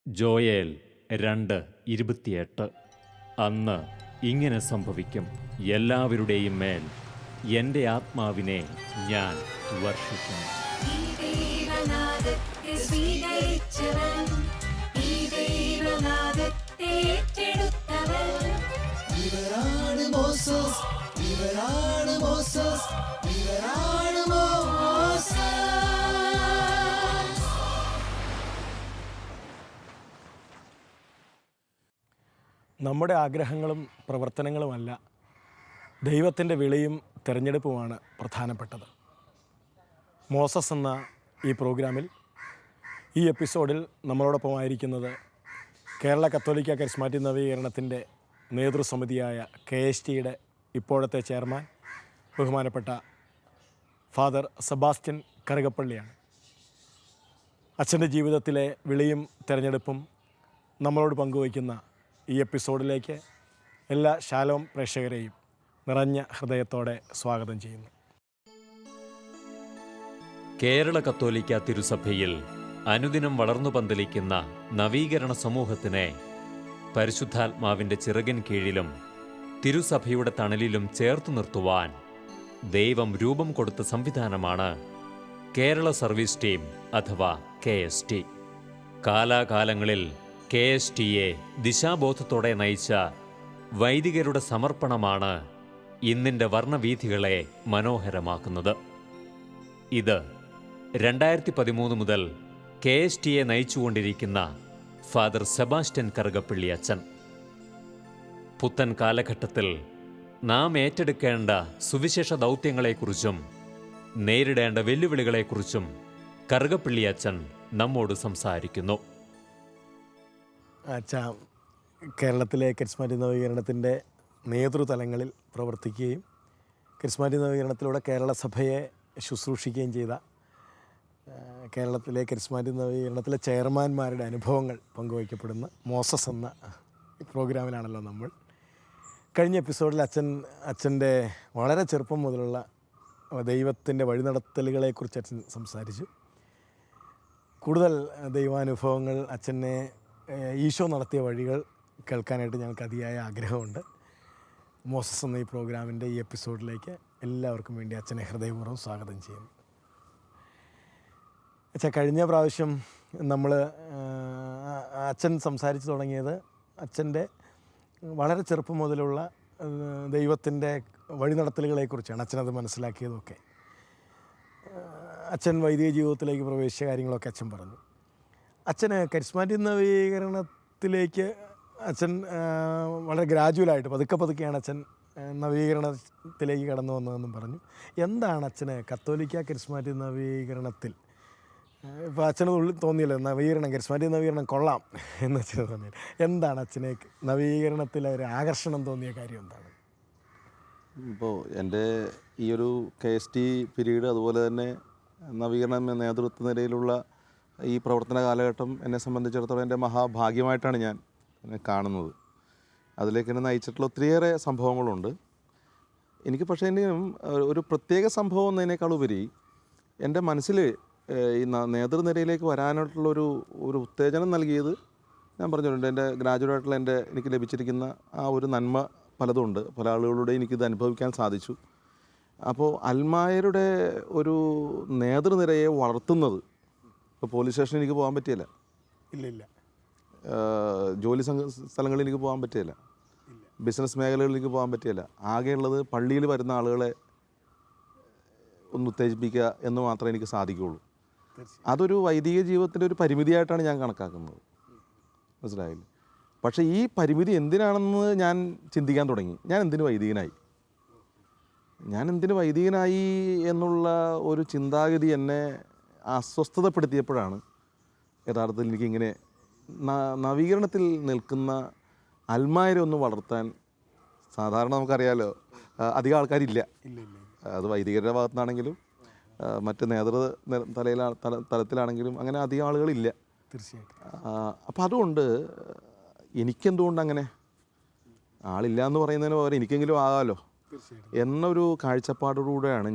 Joel 2:28. അന്ന് ഇങ്ങനെ സംഭവിക്കും, എല്ലാവരുടെയും മേൽ എൻ്റെ ആത്മാവിനെ ഞാൻ വർഷിക്കും. നമ്മുടെ ആഗ്രഹങ്ങളും പ്രവർത്തനങ്ങളുമല്ല, ദൈവത്തിൻ്റെ വിളിയും തിരഞ്ഞെടുപ്പുമാണ് പ്രധാനപ്പെട്ടത്. മോസസ് എന്ന ഈ പ്രോഗ്രാമിൽ ഈ എപ്പിസോഡിൽ നമ്മളോടൊപ്പമായിരിക്കുന്നത് കേരള കത്തോലിക്ക കരിസ്മാറ്റിക് നവീകരണത്തിൻ്റെ നേതൃസമിതിയായ KSTയുടെ ഇപ്പോഴത്തെ ചെയർമാൻ ബഹുമാനപ്പെട്ട ഫാദർ സെബാസ്റ്റ്യൻ കറുകപ്പള്ളിയാണ്. അച്ഛൻ്റെ ജീവിതത്തിലെ വിളിയും തിരഞ്ഞെടുപ്പും നമ്മളോട് പങ്കുവയ്ക്കുന്ന ഈ എപ്പിസോഡിലേക്ക് എല്ലാ ഷാലോം പ്രേക്ഷകരെയും നിറഞ്ഞ ഹൃദയത്തോടെ സ്വാഗതം ചെയ്യുന്നു. കേരള കത്തോലിക്ക തിരുസഭയിൽ അനുദിനം വളർന്നു പന്തലിക്കുന്ന നവീകരണ സമൂഹത്തിനെ പരിശുദ്ധാത്മാവിൻ്റെ ചിറകിൻ കീഴിലും തിരുസഭയുടെ തണലിലും ചേർത്തു നിർത്തുവാൻ ദൈവം രൂപം കൊടുത്ത സംവിധാനമാണ് കേരള സർവീസ് ടീം അഥവാ KST. കാലാകാലങ്ങളിൽ KSTയെ ദിശാബോധത്തോടെ നയിച്ച വൈദികരുടെ സമർപ്പണമാണ് ഇന്നിൻ്റെ വർണ്ണവീഥികളെ മനോഹരമാക്കുന്നത്. ഇത് 2013 മുതൽ KSTയെ നയിച്ചുകൊണ്ടിരിക്കുന്ന ഫാദർ സെബാസ്റ്റ്യൻ കറുകപ്പള്ളി അച്ഛൻ. പുത്തൻ കാലഘട്ടത്തിൽ നാം ഏറ്റെടുക്കേണ്ട സുവിശേഷ ദൗത്യങ്ങളെക്കുറിച്ചും നേരിടേണ്ട വെല്ലുവിളികളെക്കുറിച്ചും കറുകപ്പള്ളി അച്ഛൻ നമ്മോട് സംസാരിക്കുന്നു. അച്ഛാ, കേരളത്തിലെ കരിസ്മാറ്റിക് നവീകരണത്തിൻ്റെ നേതൃതലങ്ങളിൽ പ്രവർത്തിക്കുകയും കരിസ്മാറ്റിക് നവീകരണത്തിലൂടെ കേരള സഭയെ ശുശ്രൂഷിക്കുകയും ചെയ്ത കേരളത്തിലെ കരിസ്മാറ്റിക് നവീകരണത്തിലെ ചെയർമാന്മാരുടെ അനുഭവങ്ങൾ പങ്കുവയ്ക്കപ്പെടുന്ന മോസസ് എന്ന പ്രോഗ്രാമിലാണല്ലോ നമ്മൾ. കഴിഞ്ഞ എപ്പിസോഡിൽ അച്ഛൻ്റെ വളരെ ചെറുപ്പം മുതലുള്ള ദൈവത്തിൻ്റെ വഴിനടത്തലുകളെക്കുറിച്ച് അച്ഛൻ സംസാരിച്ചു. കൂടുതൽ ദൈവാനുഭവങ്ങൾ, അച്ഛനെ ഈശോ നടത്തിയ വഴികൾ കേൾക്കാനായിട്ട് ഞങ്ങൾക്ക് അതിയായ ആഗ്രഹമുണ്ട്. മോസസ് എന്ന ഈ പ്രോഗ്രാമിൻ്റെ ഈ എപ്പിസോഡിലേക്ക് എല്ലാവർക്കും വേണ്ടി അച്ഛനെ ഹൃദയപൂർവ്വം സ്വാഗതം ചെയ്യുന്നു. അച്ഛാ, കഴിഞ്ഞ പ്രാവശ്യം നമ്മൾ അച്ഛൻ സംസാരിച്ചു തുടങ്ങിയത് അച്ഛൻ്റെ വളരെ ചെറുപ്പം മുതലുള്ള ദൈവത്തിൻ്റെ വഴിനടത്തലുകളെക്കുറിച്ചാണ്. അച്ഛനത് മനസ്സിലാക്കിയതൊക്കെ, അച്ഛൻ വൈദിക ജീവിതത്തിലേക്ക് പ്രവേശിച്ച കാര്യങ്ങളൊക്കെ അച്ഛൻ പറഞ്ഞു. അച്ഛന് കരിസ്മാറ്റിക് നവീകരണത്തിലേക്ക് അച്ഛൻ വളരെ ഗ്രാജുവലായിട്ട് പതുക്കെയാണ് അച്ഛൻ നവീകരണത്തിലേക്ക് കടന്നു വന്നതെന്നും പറഞ്ഞു. എന്താണ് അച്ഛന് കത്തോലിക്ക കരിസ്മാറ്റിക് നവീകരണത്തിൽ ഇപ്പോൾ അച്ഛന് ഉള്ളിൽ തോന്നിയല്ലോ നവീകരണം, കരിസ്മാറ്റിക് നവീകരണം കൊള്ളാം എന്ന് അച്ഛന് തോന്നി. എന്താണ് അച്ഛനെ നവീകരണത്തിലെ ഒരു ആകർഷണം തോന്നിയ കാര്യം എന്താണ്? ഇപ്പോൾ എൻ്റെ ഈ ഒരു KST പീരീഡ്, അതുപോലെ തന്നെ നവീകരണ നേതൃത്വ നിലയിലുള്ള ഈ പ്രവർത്തന കാലഘട്ടം എന്നെ സംബന്ധിച്ചിടത്തോളം എൻ്റെ മഹാഭാഗ്യമായിട്ടാണ് ഞാൻ കാണുന്നത്. അതിലേക്ക് എന്നെ നയിച്ചിട്ടുള്ള ഒത്തിരിയേറെ സംഭവങ്ങളുണ്ട് എനിക്ക്. പക്ഷേ ഇനിയും ഒരു പ്രത്യേക സംഭവം എന്നതിനേക്കാളുപരി എൻ്റെ മനസ്സിൽ ഈ നേതൃനിരയിലേക്ക് വരാനായിട്ടുള്ളൊരു ഉത്തേജനം നൽകിയത് ഞാൻ പറഞ്ഞിട്ടുണ്ട്. എൻ്റെ ഗ്രാജുവേറ്റായിട്ടുള്ള എനിക്ക് ലഭിച്ചിരിക്കുന്ന ആ ഒരു നന്മ പലതുണ്ട്. പല ആളുകളുടെ എനിക്കിത് അനുഭവിക്കാൻ സാധിച്ചു. അപ്പോൾ അൽമായരുടെ ഒരു നേതൃനിരയെ വളർത്തുന്നത്, ഇപ്പോൾ പോലീസ് സ്റ്റേഷനിൽ എനിക്ക് പോകാൻ പറ്റിയില്ല, ഇല്ല. ജോലി സ്ഥലങ്ങളിൽ എനിക്ക് പോകാൻ പറ്റിയില്ല, ബിസിനസ് മേഖലകളിൽ എനിക്ക് പോകാൻ പറ്റിയില്ല. ആകെയുള്ളത് പള്ളിയിൽ വരുന്ന ആളുകളെ ഒന്ന് ഉത്തേജിപ്പിക്കുക എന്ന് മാത്രമേ എനിക്ക് സാധിക്കുകയുള്ളൂ. അതൊരു വൈദിക ജീവിതത്തിൻ്റെ ഒരു പരിമിതിയായിട്ടാണ് ഞാൻ കണക്കാക്കുന്നത്. മനസ്സിലായില്ലേ? പക്ഷേ ഈ പരിമിതി എന്തിനാണെന്ന് ഞാൻ ചിന്തിക്കാൻ തുടങ്ങി. ഞാൻ എന്തിനു വൈദികനായി എന്നുള്ള ഒരു ചിന്താഗതി എന്നെ അസ്വസ്ഥതപ്പെടുത്തിയപ്പോഴാണ് യഥാർത്ഥത്തിൽ എനിക്കിങ്ങനെ നവീകരണത്തിൽ നിൽക്കുന്ന അൽമായരെ ഒന്ന് വളർത്താൻ, സാധാരണ നമുക്കറിയാലോ അധികം ആൾക്കാരില്ല. അത് വൈദികരുടെ ഭാഗത്തുനിന്നാണെങ്കിലും മറ്റ് തലത്തിലാണെങ്കിലും അങ്ങനെ അധികം ആളുകളില്ല. തീർച്ചയായിട്ടും. അപ്പോൾ അതുകൊണ്ട് എനിക്കെന്തുകൊണ്ട് അങ്ങനെ ആളില്ല എന്ന് പറയുന്നതിന് പകരം എനിക്കെങ്കിലും ആകാമല്ലോ എന്നൊരു കാഴ്ചപ്പാടോടുകൂടെയാണ്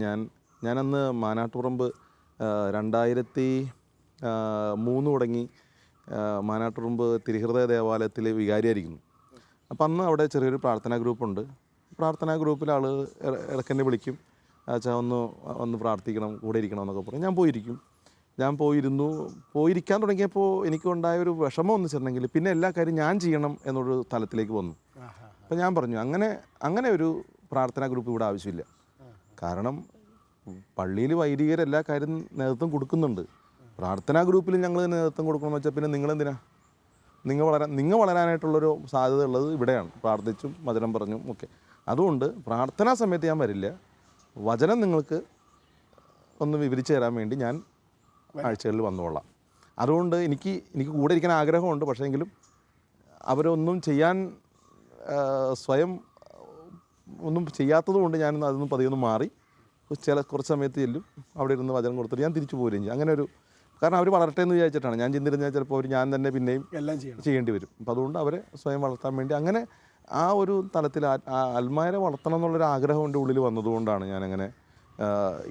ഞാനന്ന് മാനാട്ടുപറമ്പ് 2003 തുടങ്ങി മാനാട്ടുറുമ്പ് തിരുഹൃദയ ദേവാലയത്തിൽ വികാരിയായിരിക്കുന്നു. അപ്പം അന്ന് അവിടെ ചെറിയൊരു പ്രാർത്ഥനാ ഗ്രൂപ്പുണ്ട്. പ്രാർത്ഥനാ ഗ്രൂപ്പിൽ ആൾ ഇടയ്ക്കെന്നെ വിളിക്കും, അച്ഛാ ഒന്ന് പ്രാർത്ഥിക്കണം, കൂടെ ഇരിക്കണം എന്നൊക്കെ പറയും. ഞാൻ പോയിരിക്കും. ഞാൻ പോയിരിക്കാൻ തുടങ്ങിയപ്പോൾ എനിക്കുണ്ടായ ഒരു വിഷമം എന്ന് വെച്ചിട്ടുണ്ടെങ്കിൽ പിന്നെ എല്ലാ കാര്യം ഞാൻ ചെയ്യണം എന്നൊരു തലത്തിലേക്ക് വന്നു. അപ്പം ഞാൻ പറഞ്ഞു അങ്ങനെ ഒരു പ്രാർത്ഥനാ ഗ്രൂപ്പ് ഇവിടെ ആവശ്യമില്ല. കാരണം പള്ളിയിൽ വൈദികർ എല്ലാ കാര്യം നേതൃത്വം കൊടുക്കുന്നുണ്ട്. പ്രാർത്ഥനാ ഗ്രൂപ്പിൽ ഞങ്ങൾ നേതൃത്വം കൊടുക്കണമെന്ന് വെച്ചാൽ പിന്നെ നിങ്ങളെന്തിനാ? നിങ്ങൾ വളരാനായിട്ടുള്ളൊരു സാധ്യത ഉള്ളത് ഇവിടെയാണ്, പ്രാർത്ഥിച്ചും വചനം പറഞ്ഞും ഒക്കെ. അതുകൊണ്ട് പ്രാർത്ഥനാ സമയത്ത് ഞാൻ വരില്ല. വചനം നിങ്ങൾക്ക് ഒന്ന് വിവരിച്ചു തരാൻ വേണ്ടി ഞാൻ ആഴ്ചകളിൽ വന്നുകൊള്ളാം. അതുകൊണ്ട് എനിക്ക് കൂടെ ഇരിക്കാൻ ആഗ്രഹമുണ്ട്. പക്ഷേ എങ്കിലും അവരൊന്നും ചെയ്യാൻ സ്വയം ഒന്നും ചെയ്യാത്തത് കൊണ്ട് ഞാൻ അതൊന്നും പതിയൊന്നും മാറി കുറച്ച് സമയത്ത് ചെല്ലും, അവിടെ ഇരുന്ന് വചനം കൊടുത്തിട്ട് ഞാൻ തിരിച്ചു പോരുകയും ചെയ്യും. അങ്ങനെ ഒരു കാരണം അവർ വളരട്ടെ എന്ന് വിചാരിച്ചിട്ടാണ്. ഞാൻ ചിന്തിരുന്നാൽ ചിലപ്പോൾ ഞാൻ തന്നെ പിന്നെയും എല്ലാം ചെയ്യേണ്ടി വരും. അപ്പോൾ അതുകൊണ്ട് അവരെ സ്വയം വളർത്താൻ വേണ്ടി അങ്ങനെ ആ ഒരു തലത്തിൽ അൽമായരെ വളർത്തണം എന്നുള്ളൊരു ആഗ്രഹം എൻ്റെ ഉള്ളിൽ വന്നതുകൊണ്ടാണ് ഞാനങ്ങനെ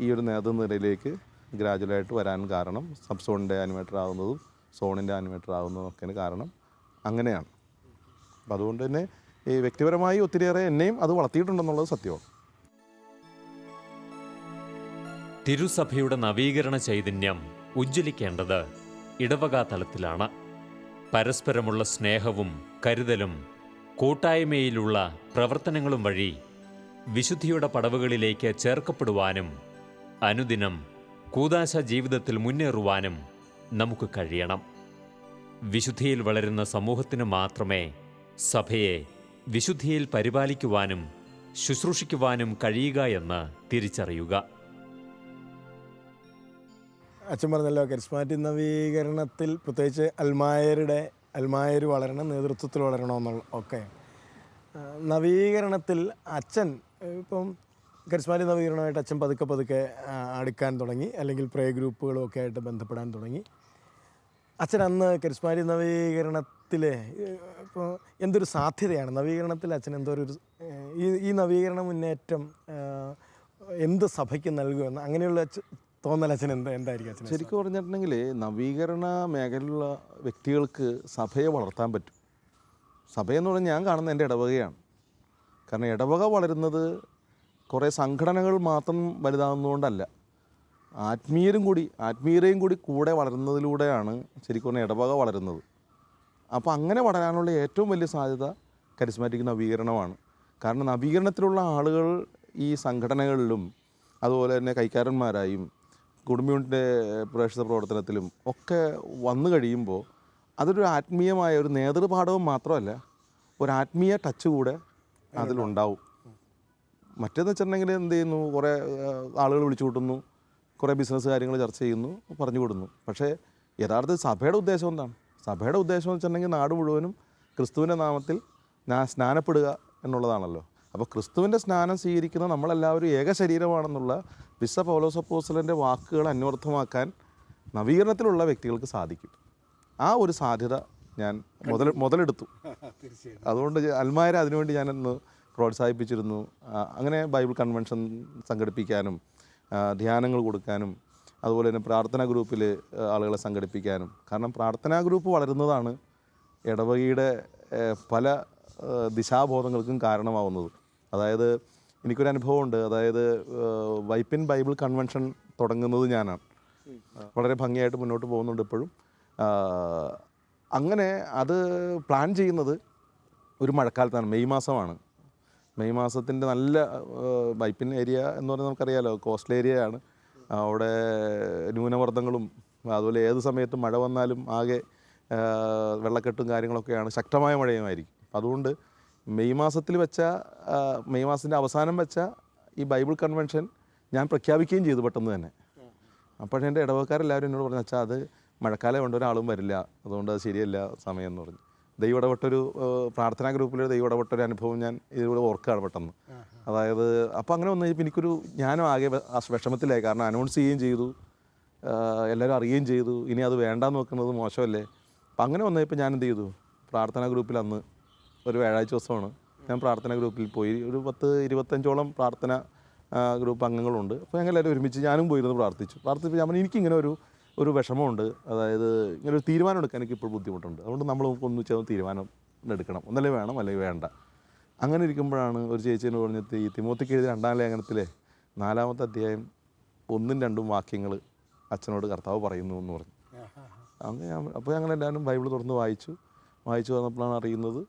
ഈ ഒരു നേതൃനിരയിലേക്ക് ഗ്രാജുവലായിട്ട് വരാൻ കാരണം. സബ്സോണിൻ്റെ ആനിമേറ്റർ ആകുന്നതും സോണിൻ്റെ ആനിമേറ്റർ ആകുന്നതും ഒക്കെ കാരണം അങ്ങനെയാണ്. അപ്പോൾ അതുകൊണ്ട് തന്നെ ഈ വ്യക്തിപരമായി ഒത്തിരിയേറെ എന്നെയും അത് വളർത്തിയിട്ടുണ്ടെന്നുള്ളത് സത്യമാണ്. തിരുസഭയുടെ നവീകരണ ചൈതന്യം ഉജ്ജ്വലിക്കേണ്ടത് ഇടവക തലത്തിലാണ്. പരസ്പരമുള്ള സ്നേഹവും കരുതലും കൂട്ടായ്മയിലുള്ള പ്രവർത്തനങ്ങളും വഴി വിശുദ്ധിയുടെ പടവുകളിലേക്ക് ചേർക്കപ്പെടുവാനും അനുദിനം കൂദാശ ജീവിതത്തിൽ മുന്നേറുവാനും നമുക്ക് കഴിയണം. വിശുദ്ധിയിൽ വളരുന്ന സമൂഹത്തിന് മാത്രമേ സഭയെ വിശുദ്ധിയിൽ പരിപാലിക്കുവാനും ശുശ്രൂഷിക്കുവാനും കഴിയുക എന്ന് തിരിച്ചറിയുക. അച്ഛൻ പറഞ്ഞല്ലോ, കരിസ്മാറ്റിക് നവീകരണത്തിൽ പ്രത്യേകിച്ച് അൽമായർ വളരണം, നേതൃത്വത്തിൽ വളരണമെന്നുള്ള ഒക്കെ നവീകരണത്തിൽ അച്ഛൻ ഇപ്പം കരിസ്മാറ്റിക് നവീകരണമായിട്ട് അച്ഛൻ പതുക്കെ അടുക്കാൻ തുടങ്ങി, അല്ലെങ്കിൽ പ്രേ ഗ്രൂപ്പുകളും ഒക്കെ ആയിട്ട് ബന്ധപ്പെടാൻ തുടങ്ങി. അച്ഛൻ അന്ന് കരിസ്മാറ്റിക് നവീകരണത്തിൽ ഇപ്പോൾ എന്തൊരു സാധ്യതയാണ് നവീകരണത്തിൽ അച്ഛൻ ഈ നവീകരണ മുന്നേറ്റം എന്ത് സഭയ്ക്ക് നൽകുമെന്ന് അങ്ങനെയുള്ള തോന്നൽ അച്ഛൻ എന്തായിരിക്കും അച്ഛൻ? ശരിക്കും പറഞ്ഞിട്ടുണ്ടെങ്കിൽ നവീകരണ മേഖലയിലുള്ള വ്യക്തികൾക്ക് സഭയെ വളർത്താൻ പറ്റും. സഭയെന്ന് പറഞ്ഞാൽ ഞാൻ കാണുന്ന എൻ്റെ ഇടവകയാണ്. കാരണം ഇടവക വളരുന്നത് കുറേ സംഘടനകൾ മാത്രം വലുതാകുന്നതുകൊണ്ടല്ല, ആത്മീയരെയും കൂടി കൂടെ വളരുന്നതിലൂടെയാണ് ശരിക്കും പറഞ്ഞാൽ ഇടവക വളരുന്നത്. അപ്പോൾ അങ്ങനെ വളരാനുള്ള ഏറ്റവും വലിയ സാധ്യത കരിസ്മാറ്റിക് നവീകരണമാണ്. കാരണം നവീകരണത്തിലുള്ള ആളുകൾ ഈ സംഘടനകളിലും അതുപോലെ തന്നെ കൈക്കാരന്മാരായും കുടുംബയൂണിറ്റിൻ്റെ പ്രേക്ഷിത പ്രവർത്തനത്തിലും ഒക്കെ വന്നു കഴിയുമ്പോൾ അതൊരു ആത്മീയമായ ഒരു നേതൃപാഠവും മാത്രമല്ല, ഒരു ആത്മീയ ടച്ച് കൂടെ അതിലുണ്ടാവും. മറ്റേന്ന് വെച്ചിട്ടുണ്ടെങ്കിൽ എന്ത് ചെയ്യുന്നു, കുറേ ആളുകൾ വിളിച്ചു കൂട്ടുന്നു, കുറേ ബിസിനസ് കാര്യങ്ങൾ ചർച്ച ചെയ്യുന്നു, പറഞ്ഞു കൊടുക്കുന്നു. പക്ഷേ യഥാർത്ഥത്തിൽ സഭയുടെ ഉദ്ദേശം എന്താണ്? സഭയുടെ ഉദ്ദേശം എന്ന് വെച്ചിട്ടുണ്ടെങ്കിൽ നാട് മുഴുവനും ക്രിസ്തുവിൻ്റെ നാമത്തിൽ സ്നാനപ്പെടുക എന്നുള്ളതാണല്ലോ. അപ്പോൾ ക്രിസ്തുവിൻ്റെ സ്നാനം സ്വീകരിക്കുന്ന നമ്മളെല്ലാവരും ഏക ശരീരമാണെന്നുള്ള വിശുദ്ധ പൗലോസ് അപ്പോസ്തലൻ്റെ വാക്കുകൾ അന്വർത്ഥമാക്കാൻ നവീകരണത്തിലുള്ള വ്യക്തികൾക്ക് സാധിക്കും. ആ ഒരു സാധ്യത ഞാൻ മുതലെടുത്തു. അതുകൊണ്ട് അൽമായരെ അതിനുവേണ്ടി ഞാനൊന്ന് പ്രോത്സാഹിപ്പിച്ചിരുന്നു. അങ്ങനെ ബൈബിൾ കൺവെൻഷൻ സംഘടിപ്പിക്കാനും ധ്യാനങ്ങൾ കൊടുക്കാനും അതുപോലെ തന്നെ പ്രാർത്ഥനാ ഗ്രൂപ്പിൽ ആളുകളെ സംഘടിപ്പിക്കാനും. കാരണം പ്രാർത്ഥനാ ഗ്രൂപ്പ് വളരുന്നതാണ് ഇടവകയുടെ പല ദിശാബോധങ്ങൾക്കും കാരണമാവുന്നത്. അതായത് എനിക്കൊരു അനുഭവമുണ്ട്. അതായത് വൈപ്പിൻ ബൈബിൾ കൺവെൻഷൻ തുടങ്ങുന്നത് ഞാനാണ്. വളരെ ഭംഗിയായിട്ട് മുന്നോട്ട് പോകുന്നുണ്ട് ഇപ്പോഴും. അങ്ങനെ അത് പ്ലാൻ ചെയ്യുന്നത് ഒരു മഴക്കാലത്താണ്, മെയ് മാസമാണ്. മെയ് മാസത്തിൻ്റെ നല്ല വൈപ്പിൻ ഏരിയ എന്ന് പറഞ്ഞാൽ നമുക്കറിയാമല്ലോ, കോസ്റ്റൽ ഏരിയയാണ്. അവിടെ ന്യൂനമർദ്ദങ്ങളും അതുപോലെ ഏത് സമയത്ത് മഴ വന്നാലും ആകെ വെള്ളക്കെട്ടും കാര്യങ്ങളൊക്കെയാണ്, ശക്തമായ മഴയുമായിരിക്കും. അതുകൊണ്ട് മെയ് മാസത്തിൻ്റെ അവസാനം വെച്ച ഈ ബൈബിൾ കൺവെൻഷൻ ഞാൻ പ്രഖ്യാപിക്കുകയും ചെയ്തു പെട്ടെന്ന് തന്നെ. അപ്പോഴേ എൻ്റെ ഇടവക്കാരെല്ലാവരും എന്നോട് പറഞ്ഞു, അച്ഛാ അത് മഴക്കാലം കൊണ്ട് ഒരാളും വരില്ല, അതുകൊണ്ട് അത് ശരിയല്ല സമയം എന്ന് പറഞ്ഞു. ദൈവം ഇടപെട്ടൊരു പ്രാർത്ഥനാ ഗ്രൂപ്പിൽ ദൈവം ഇടപെട്ടൊരു അനുഭവം ഞാൻ ഇതിലൂടെ ഓർക്കുകയാണ് പെട്ടെന്ന്. അതായത് അപ്പോൾ അങ്ങനെ വന്നു കഴിഞ്ഞപ്പോൾ ഞാനും ആകെ വിഷമത്തിലായി. കാരണം അനൗൺസ് ചെയ്യുകയും ചെയ്തു, എല്ലാവരും അറിയുകയും ചെയ്തു, ഇനി അത് വേണ്ടാന്ന് വെക്കുന്നത് മോശമല്ലേ. അപ്പം അങ്ങനെ വന്നപ്പോൾ ഞാൻ എന്ത് ചെയ്തു, പ്രാർത്ഥനാ ഗ്രൂപ്പിൽ അന്ന് ഒരു വ്യാഴാഴ്ച ദിവസമാണ്, ഞാൻ പ്രാർത്ഥനാ ഗ്രൂപ്പിൽ പോയി. ഒരു 10-25ഓളം പ്രാർത്ഥന ഗ്രൂപ്പ് അംഗങ്ങളുണ്ട്. അപ്പോൾ ഞങ്ങൾ എല്ലാവരും ഒരുമിച്ച് ഞാനും പോയിരുന്നു പ്രാർത്ഥിച്ചു. ഞാൻ എനിക്കിങ്ങനെ ഒരു ഒരു വിഷമമുണ്ട്. അതായത് ഇങ്ങനെ ഒരു തീരുമാനം എടുക്കാൻ എനിക്ക് ഇപ്പോൾ ബുദ്ധിമുട്ടുണ്ട്. അതുകൊണ്ട് നമ്മൾ ഒന്ന് ചേർന്ന് തീരുമാനം എടുക്കണം, ഒന്നല്ലേ വേണം അല്ലെങ്കിൽ വേണ്ട. അങ്ങനെ ഇരിക്കുമ്പോഴാണ് ഒരു ചേച്ചിയോട് പറഞ്ഞിട്ട് ഈ തിമോത്തിക്ക് എഴുതിയ 2-ാം ലേഖനത്തിലെ 4-ാമത്തെ അധ്യായം 1-2 വാക്യങ്ങൾ അച്ഛനോട് കർത്താവ് പറയുന്നു എന്ന് പറഞ്ഞു. അങ്ങനെ അപ്പോൾ ഞങ്ങൾ എല്ലാവരും ബൈബിൾ തുറന്ന് വായിച്ചു വന്നപ്പോഴാണ് അറിയുന്നത്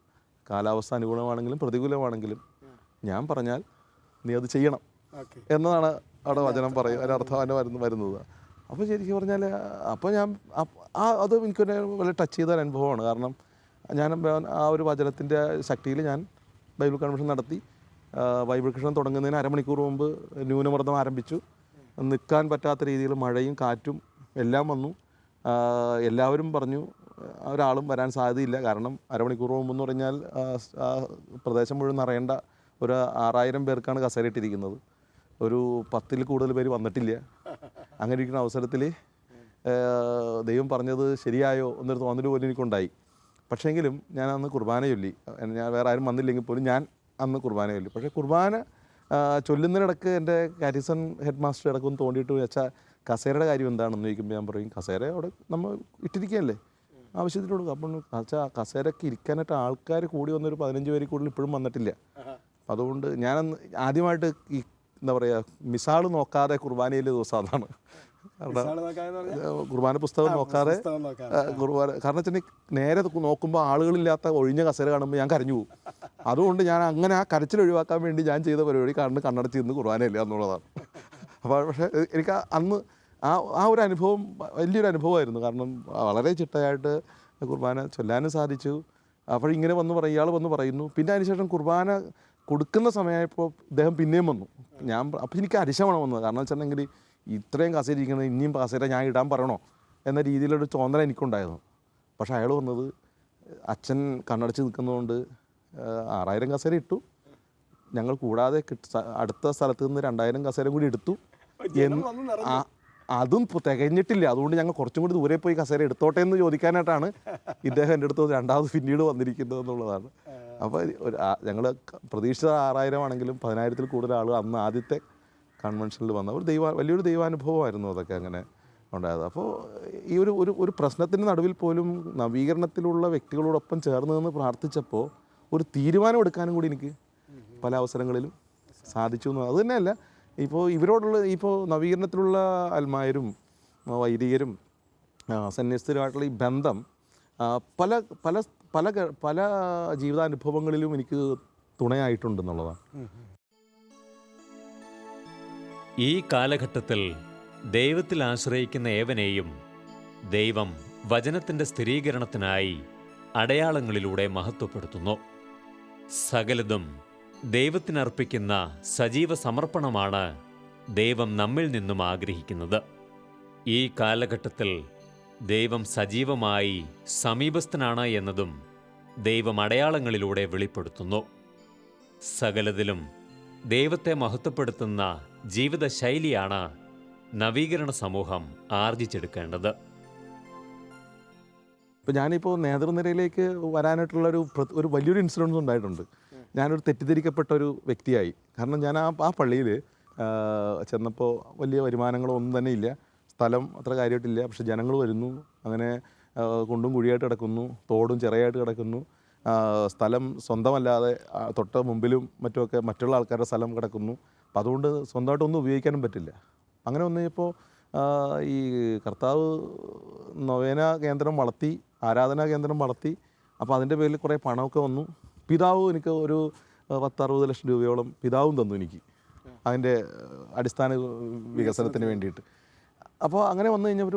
കാലാവസ്ഥ അനുകൂലമാണെങ്കിലും പ്രതികൂലമാണെങ്കിലും ഞാൻ പറഞ്ഞാൽ നീ അത് ചെയ്യണം എന്നതാണ് അവിടെ വചനം പറയും, അതിനർത്ഥം അതിൻ്റെ വരുന്നത്. അപ്പോൾ ശരിക്കും പറഞ്ഞാൽ അപ്പോൾ ഞാൻ അത് എനിക്കൊരു വളരെ ടച്ച് ചെയ്ത ഒരു അനുഭവമാണ്. കാരണം ഞാൻ ആ ഒരു വചനത്തിൻ്റെ ശക്തിയിൽ ഞാൻ ബൈബിൾ കൺവെൻഷൻ നടത്തി. ബൈബിൾ കൺവെൻഷൻ തുടങ്ങുന്നതിന് അരമണിക്കൂർ മുമ്പ് ന്യൂനമർദ്ദം ആരംഭിച്ചു. നിൽക്കാൻ പറ്റാത്ത രീതിയിൽ മഴയും കാറ്റും എല്ലാം വന്നു. എല്ലാവരും പറഞ്ഞു ഒരാളും വരാൻ സാധ്യതയില്ല. കാരണം അരമണിക്കൂർ മുമ്പെന്ന് പറഞ്ഞാൽ പ്രദേശം മുഴുവൻ നിറയേണ്ട ഒരു 6000 പേർക്കാണ് കസേരയിട്ടിരിക്കുന്നത്. ഒരു 10-ൽ കൂടുതൽ പേര് വന്നിട്ടില്ല. അങ്ങനെ ഇരിക്കുന്ന അവസരത്തിൽ ദൈവം പറഞ്ഞത് ശരിയായോ എന്നൊരു തോന്നൽ പോലും എനിക്കുണ്ടായി. പക്ഷേങ്കിലും ഞാൻ അന്ന് കുർബാന ചൊല്ലി. ഞാൻ വേറെ ആരും വന്നില്ലെങ്കിൽ പോലും ഞാൻ അന്ന് കുർബാന ചൊല്ലി. പക്ഷേ കുർബാന ചൊല്ലുന്നതിനിടക്ക് എൻ്റെ കാറ്റിസൺ ഹെഡ് മാസ്റ്റർ ഇടക്കൊന്ന് തോണ്ടിയിട്ട് വെച്ചാൽ കസേരയുടെ കാര്യം എന്താണെന്ന് ചോദിക്കുമ്പോൾ ഞാൻ പറയും കസേര അവിടെ നമ്മൾ ഇട്ടിരിക്കുകയല്ലേ, ആവശ്യത്തിന് കൊടുക്കും. അപ്പം വെച്ചാൽ കസേരയ്ക്ക് ഇരിക്കാനായിട്ട് ആൾക്കാർ കൂടി വന്നൊരു 15 പേരിൽ കൂടുതൽ ഇപ്പോഴും വന്നിട്ടില്ല. അതുകൊണ്ട് ഞാനന്ന് ആദ്യമായിട്ട് ഈ എന്താ പറയുക മിസാൾ നോക്കാതെ കുർബാനയിലെ ദിവസം അതാണ്. കുർബാന പുസ്തകം നോക്കാതെ കുർബാന, കാരണം വെച്ചാൽ നേരെ നോക്കുമ്പോൾ ആളുകളില്ലാത്ത ഒഴിഞ്ഞ കസേര കാണുമ്പോൾ ഞാൻ കരഞ്ഞു പോകും. അതുകൊണ്ട് ഞാൻ അങ്ങനെ ആ കരച്ചിൽ ഒഴിവാക്കാൻ വേണ്ടി ഞാൻ ചെയ്ത പരിപാടി കണ്ണടച്ച് നിന്ന് കുർബാനയില്ല എന്നുള്ളതാണ്. അപ്പോൾ പക്ഷേ എനിക്ക് അന്ന് ആ ഒരു അനുഭവം വലിയൊരു അനുഭവമായിരുന്നു. കാരണം വളരെ ചിട്ടയായിട്ട് കുർബാന ചൊല്ലാനും സാധിച്ചു. അപ്പോഴിങ്ങനെ ഇയാൾ വന്ന് പറയുന്നു. പിന്നെ അതിനുശേഷം കുർബാന കൊടുക്കുന്ന സമയമായപ്പോൾ ഇദ്ദേഹം പിന്നെയും വന്നു. അപ്പോൾ എനിക്ക് അരിശമാണ് വന്നത്. കാരണം വെച്ചിട്ടുണ്ടെങ്കിൽ ഇത്രയും കസേര ഇരിക്കുന്നത് ഇനിയും കസേര ഞാൻ ഇടാൻ പറയണോ എന്ന രീതിയിലൊരു തോന്നൽ എനിക്കുണ്ടായിരുന്നു. പക്ഷേ അയാൾ വന്നത് അച്ഛൻ കണ്ണടച്ച് നിൽക്കുന്നതുകൊണ്ട് 6000 കസേര ഇട്ടു. ഞങ്ങൾ കൂടാതെ അടുത്ത സ്ഥലത്ത് നിന്ന് 2000 കസേര കൂടി എടുത്തു. അതും തികഞ്ഞിട്ടില്ല. അതുകൊണ്ട് ഞങ്ങൾ കുറച്ചും കൂടി ദൂരെ പോയി കസേര എടുത്തോട്ടെ എന്ന് ചോദിക്കാനായിട്ടാണ് ഇദ്ദേഹം എൻ്റെ അടുത്ത് രണ്ടാമത് പിന്നീട് വന്നിരിക്കുന്നത് എന്നുള്ളതാണ്. അപ്പോൾ ഞങ്ങൾ പ്രതീക്ഷിത 6000 ആണെങ്കിലും 10000-ൽ കൂടുതൽ ആൾ അന്ന് ആദ്യത്തെ കൺവെൻഷനിൽ വന്ന വലിയൊരു ദൈവാനുഭവമായിരുന്നു അതൊക്കെ അങ്ങനെ ഉണ്ടായത്. അപ്പോൾ ഈ ഒരു പ്രശ്നത്തിൻ്റെ നടുവിൽ പോലും നവീകരണത്തിലുള്ള വ്യക്തികളോടൊപ്പം ചേർന്ന് നിന്ന് പ്രാർത്ഥിച്ചപ്പോൾ ഒരു തീരുമാനം എടുക്കാനും കൂടി എനിക്ക് പല അവസരങ്ങളിലും സാധിച്ചു എന്ന്. അത് തന്നെയല്ല, ഇപ്പോൾ നവീകരണത്തിലുള്ള അൽമായരും വൈദികരും സന്യസ്തരുമായിട്ടുള്ള ഈ ബന്ധം പല പല പല പല ജീവിതാനുഭവങ്ങളിലും എനിക്ക് തുണയായിട്ടുണ്ടെന്നുള്ളതാണ്. ഈ കാലഘട്ടത്തിൽ ദൈവത്തിൽ ആശ്രയിക്കുന്ന ഏവനെയും ദൈവം വചനത്തിൻ്റെ സ്ഥിരീകരണത്തിനായി അടയാളങ്ങളിലൂടെ മഹത്വപ്പെടുത്തുന്നു. സകലതും ദൈവത്തിനർപ്പിക്കുന്ന സജീവ സമർപ്പണമാണ് ദൈവം നമ്മിൽ നിന്നും ആഗ്രഹിക്കുന്നത്. ഈ കാലഘട്ടത്തിൽ ദൈവം സജീവമായി സമീപസ്ഥനാണ് എന്നതും ദൈവം അടയാളങ്ങളിലൂടെ വെളിപ്പെടുത്തുന്നു. സകലതിലും ദൈവത്തെ മഹത്വപ്പെടുത്തുന്ന ജീവിതശൈലിയാണ് നവീകരണ സമൂഹം ആർജിച്ചെടുക്കേണ്ടത്. ഇപ്പോൾ ഞാനിപ്പോൾ നേതൃനിരയിലേക്ക് വരാനായിട്ടുള്ളൊരു വലിയൊരു ഇൻസിഡൻസ് ഉണ്ടായിട്ടുണ്ട്. ഞാനൊരു തെറ്റിദ്ധരിക്കപ്പെട്ട ഒരു വ്യക്തിയായി. കാരണം ഞാൻ ആ പള്ളിയിൽ ചെന്നപ്പോൾ വലിയ വരുമാനങ്ങളോ ഒന്നും തന്നെ ഇല്ല, സ്ഥലം അത്ര കാര്യമായിട്ടില്ല. പക്ഷെ ജനങ്ങൾ വരുന്നു, അങ്ങനെ കുണ്ടും കുഴിയായിട്ട് കിടക്കുന്നു, തോടും ചെറിയായിട്ട് കിടക്കുന്നു, സ്ഥലം സ്വന്തമല്ലാതെ തൊട്ട് മുമ്പിലും മറ്റുമൊക്കെ മറ്റുള്ള ആൾക്കാരുടെ സ്ഥലം കിടക്കുന്നു. അപ്പം അതുകൊണ്ട് സ്വന്തമായിട്ടൊന്നും ഉപയോഗിക്കാനും പറ്റില്ല. അങ്ങനെ വന്നപ്പോൾ ഈ കർത്താവ് നൊവേന കേന്ദ്രം വളർത്തി, ആരാധനാ കേന്ദ്രം വളർത്തി. അപ്പോൾ അതിൻ്റെ പേരിൽ കുറേ പണമൊക്കെ വന്നു. പിതാവ് എനിക്ക് ഒരു 10-60 ലക്ഷം രൂപയോളം പിതാവും തന്നു എനിക്ക് അതിൻ്റെ അടിസ്ഥാന വികസനത്തിന് വേണ്ടിയിട്ട്. അപ്പോൾ അങ്ങനെ വന്നു കഴിഞ്ഞാൽ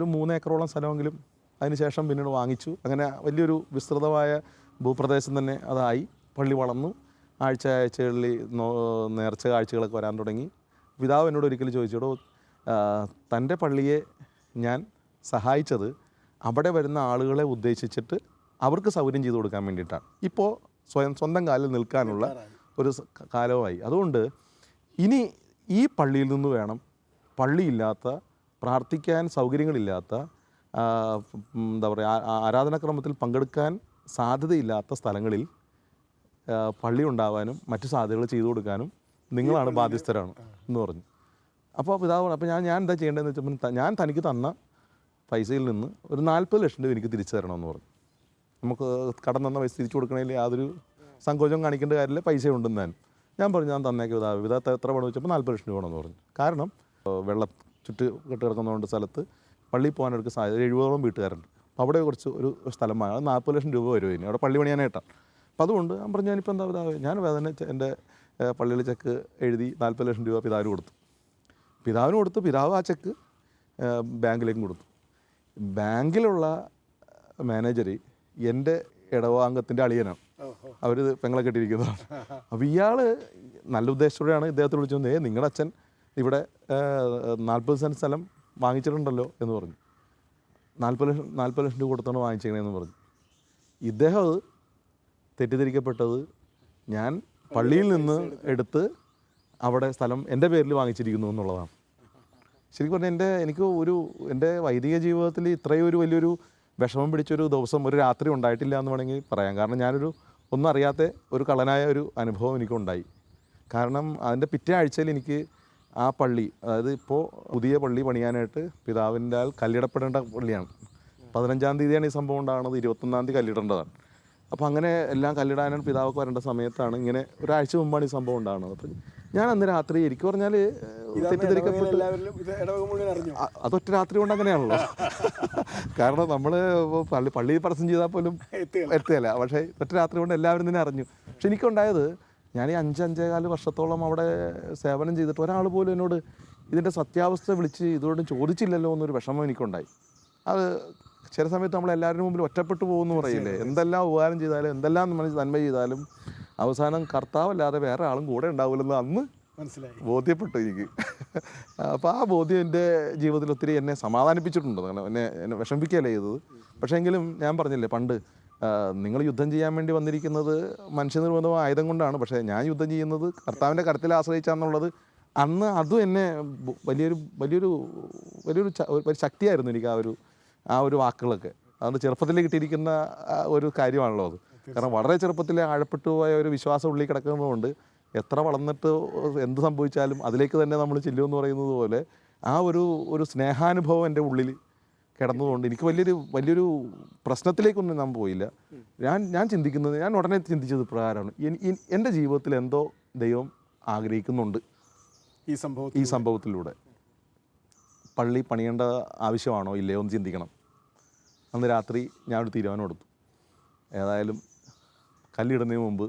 ഒരു 3 ഏക്കറോളം സ്ഥലമെങ്കിലും അതിന് ശേഷം പിന്നീട് വാങ്ങിച്ചു. അങ്ങനെ വലിയൊരു വിസ്തൃതമായ ഭൂപ്രദേശം തന്നെ അതായി. പള്ളി വളർന്നു. ആഴ്ചകളിൽ നേർച്ച കാഴ്ചകളൊക്കെ വരാൻ തുടങ്ങി. പിതാവ് എന്നോട് ഒരിക്കലും ചോദിച്ചോടോ, തൻ്റെ പള്ളിയെ ഞാൻ സഹായിച്ചത് അവിടെ വരുന്ന ആളുകളെ ഉദ്ദേശിച്ചിട്ട് അവർക്ക് സൗകര്യം ചെയ്തു കൊടുക്കാൻ വേണ്ടിയിട്ടാണ്. ഇപ്പോൾ സ്വന്തം കാലിൽ നിൽക്കാനുള്ള ഒരു കാലവുമായി. അതുകൊണ്ട് ഇനി ഈ പള്ളിയിൽ നിന്ന് വേണം പള്ളിയില്ലാത്ത, പ്രാർത്ഥിക്കാൻ സൗകര്യങ്ങളില്ലാത്ത, എന്താ പറയുക, ആരാധനാക്രമത്തിൽ പങ്കെടുക്കാൻ സാധ്യതയില്ലാത്ത സ്ഥലങ്ങളിൽ പള്ളി ഉണ്ടാവാനും മറ്റു സാധ്യതകൾ ചെയ്തു കൊടുക്കാനും നിങ്ങളാണ് ബാധ്യസ്ഥരാണ് എന്ന് പറഞ്ഞു. അപ്പോൾ പിതാവ് അപ്പോൾ ഞാൻ എന്താ ചെയ്യേണ്ടതെന്ന് വെച്ചപ്പോൾ ഞാൻ തനിക്ക് തന്ന പൈസയിൽ നിന്ന് ഒരു 40 ലക്ഷം രൂപ എനിക്ക് തിരിച്ചു തരണമെന്ന് പറഞ്ഞു. നമുക്ക് കടം തന്ന പൈസ തിരിച്ചു കൊടുക്കണതിൽ യാതൊരു സങ്കോചം കാണിക്കേണ്ട കാര്യമില്ല, പൈസ ഉണ്ടെന്ന് ഞാൻ പറഞ്ഞു ഞാൻ തന്നേക്ക് പിതാവ് എത്ര പണം വെച്ചപ്പോൾ 40 ലക്ഷം രൂപ ആണെന്ന് പറഞ്ഞു. കാരണം വെള്ളം ചുറ്റ് കിടക്കുന്നതുകൊണ്ട് സ്ഥലത്ത് പള്ളിയിൽ പോകാനവർക്ക് സാധ്യത 70ഓളം വീട്ടുകാരുണ്ട്. അപ്പോൾ അവിടെ കുറച്ച് ഒരു സ്ഥലം വാങ്ങാം, 40 ലക്ഷം രൂപ വരും ഇനി അവിടെ പള്ളി പണിയാനായിട്ടാണ്. അപ്പോൾ അതുകൊണ്ട് ഞാൻ പറഞ്ഞു ഞാനിപ്പോൾ എന്താ പിതാവ് ഞാൻ തന്നെ എൻ്റെ പള്ളിയിൽ ചെക്ക് എഴുതി 40 ലക്ഷം രൂപ പിതാവിന് കൊടുത്തു. പിതാവ് ആ ചെക്ക് ബാങ്കിലേക്കും കൊടുത്തു. ബാങ്കിലുള്ള മാനേജർ എൻ്റെ ഇടവാംഗത്തിൻ്റെ അളിയനാണ്, അവർ പെങ്ങളെ കെട്ടിയിരിക്കുന്നതാണ്. അപ്പോൾ ഇയാൾ നല്ല ഉദ്ദേശത്തോടെയാണ് ഇദ്ദേഹത്തെ വിളിച്ചു വന്നത്, നിങ്ങളുടെ അച്ഛൻ ഇവിടെ 40 സെൻറ്റ് സ്ഥലം വാങ്ങിച്ചിട്ടുണ്ടല്ലോ എന്ന് പറഞ്ഞു. 40 ലക്ഷം രൂപ കൊടുത്താണ് വാങ്ങിച്ചേക്കണേന്ന് പറഞ്ഞു. ഇദ്ദേഹം അത് തെറ്റിദ്ധരിക്കപ്പെട്ടത് ഞാൻ പള്ളിയിൽ നിന്ന് എടുത്ത് അവിടെ സ്ഥലം എൻ്റെ പേരിൽ വാങ്ങിച്ചിരിക്കുന്നു എന്നുള്ളതാണ്. ശരിക്കും പറഞ്ഞാൽ എൻ്റെ വൈദിക ജീവിതത്തിൽ ഇത്രയും ഒരു വലിയൊരു വിഷമം പിടിച്ചൊരു ദിവസം ഒരു രാത്രി ഉണ്ടായിട്ടില്ല എന്ന് വേണമെങ്കിൽ പറയാം. കാരണം ഞാനൊരു ഒന്നും അറിയാത്ത ഒരു കള്ളനായ ഒരു അനുഭവം എനിക്കുണ്ടായി. കാരണം അതിൻ്റെ പിറ്റേ ആഴ്ചയിൽ എനിക്ക് ആ പള്ളി, അതായത് ഇപ്പോൾ പുതിയ പള്ളി പണിയാനായിട്ട് പിതാവിൻ്റെ കല്ലിടപ്പെടേണ്ട പള്ളിയാണ്. 15-ാം തീയതിയാണ് ഈ സംഭവം ഉണ്ടാകുന്നത്, 21-ാം തീയതി കല്ലിടേണ്ടതാണ്. അപ്പോൾ അങ്ങനെ എല്ലാം കല്ലിടാനും പിതാവൊക്കെ വരേണ്ട സമയത്താണ് ഇങ്ങനെ ഒരാഴ്ച മുമ്പാണ് ഈ സംഭവം ഉണ്ടാകുന്നത്. അപ്പം ഞാൻ അന്ന് രാത്രി എനിക്ക് പറഞ്ഞാൽ തെറ്റിദ്ധരിക്കപ്പെട്ട് അതൊറ്റ രാത്രി കൊണ്ട് അങ്ങനെയാണല്ലോ. കാരണം നമ്മൾ പള്ളിയിൽ പരസ്യം ചെയ്താൽ പോലും എത്തുകയില്ല. പക്ഷേ ഒറ്റ രാത്രി കൊണ്ട് എല്ലാവരും തന്നെ അറിഞ്ഞു. പക്ഷെ എനിക്കുണ്ടായത് ഞാൻ ഈ 5-5.25 വർഷത്തോളം അവിടെ സേവനം ചെയ്തിട്ട് ഒരാൾ പോലും എന്നോട് ഇതിൻ്റെ സത്യാവസ്ഥ വിളിച്ച് ഇതുകൊണ്ട് ചോദിച്ചില്ലല്ലോ എന്നൊരു വിഷമം എനിക്കുണ്ടായി. അത് ചില സമയത്ത് നമ്മളെല്ലാവരുടെ മുമ്പിൽ ഒറ്റപ്പെട്ടു പോകുമെന്ന് പറയില്ലേ, എന്തെല്ലാം ഉപകാരം ചെയ്താലും എന്തെല്ലാം നന്മ ചെയ്താലും അവസാനം കർത്താവല്ലാതെ വേറെ ആളും കൂടെ ഉണ്ടാവില്ലെന്ന് അന്ന് മനസ്സിലായി, ബോധ്യപ്പെട്ടു എനിക്ക്. അപ്പോൾ ആ ബോധ്യം എൻ്റെ ജീവിതത്തിൽ ഒത്തിരി എന്നെ സമാധാനിപ്പിച്ചിട്ടുണ്ട്. എന്നെ വിഷമിപ്പിക്കുകയല്ല ചെയ്തത്. പക്ഷേ എങ്കിലും ഞാൻ പറഞ്ഞില്ലേ പണ്ട്, നിങ്ങൾ യുദ്ധം ചെയ്യാൻ വേണ്ടി വന്നിരിക്കുന്നത് മനുഷ്യനിർമ്മിതമായ ആയുധം കൊണ്ടാണ്, പക്ഷേ ഞാൻ യുദ്ധം ചെയ്യുന്നത് കർത്താവിൻ്റെ കരത്തിൽ ആശ്രയിച്ചാന്നുള്ളത് അന്ന് അതും എന്നെ വലിയൊരു ശക്തിയായിരുന്നു എനിക്ക് ആ ഒരു വാക്കുകളൊക്കെ. അതുകൊണ്ട് ചെറുപ്പത്തിൽ കിട്ടിയിരിക്കുന്ന ഒരു കാര്യമാണല്ലോ അത്. കാരണം വളരെ ചെറുപ്പത്തിൽ ആഴപ്പെട്ടു പോയ ഒരു വിശ്വാസം ഉള്ളിൽ കിടക്കുന്നതുകൊണ്ട് എത്ര വളർന്നിട്ട് എന്ത് സംഭവിച്ചാലും അതിലേക്ക് തന്നെ നമ്മൾ ചെല്ലുമെന്ന് പറയുന്നത് പോലെ ആ ഒരു സ്നേഹാനുഭവം എൻ്റെ ഉള്ളിൽ കിടന്നതുകൊണ്ട് എനിക്ക് വലിയൊരു പ്രശ്നത്തിലേക്കൊന്നും ഞാൻ പോയില്ല. ഞാൻ ഉടനെ ചിന്തിച്ചത് പ്രകാരമാണ്, എൻ്റെ ജീവിതത്തിൽ എന്തോ ദൈവം ആഗ്രഹിക്കുന്നുണ്ട് ഈ സംഭവത്തിലൂടെ. പള്ളി പണിയേണ്ട ആവശ്യമാണോ ഇല്ലയോ എന്ന് ചിന്തിക്കണം. അന്ന് രാത്രി ഞാനൊരു തീരുമാനം എടുത്തു. ഏതായാലും കല്ലിടുന്നതിന് മുമ്പ്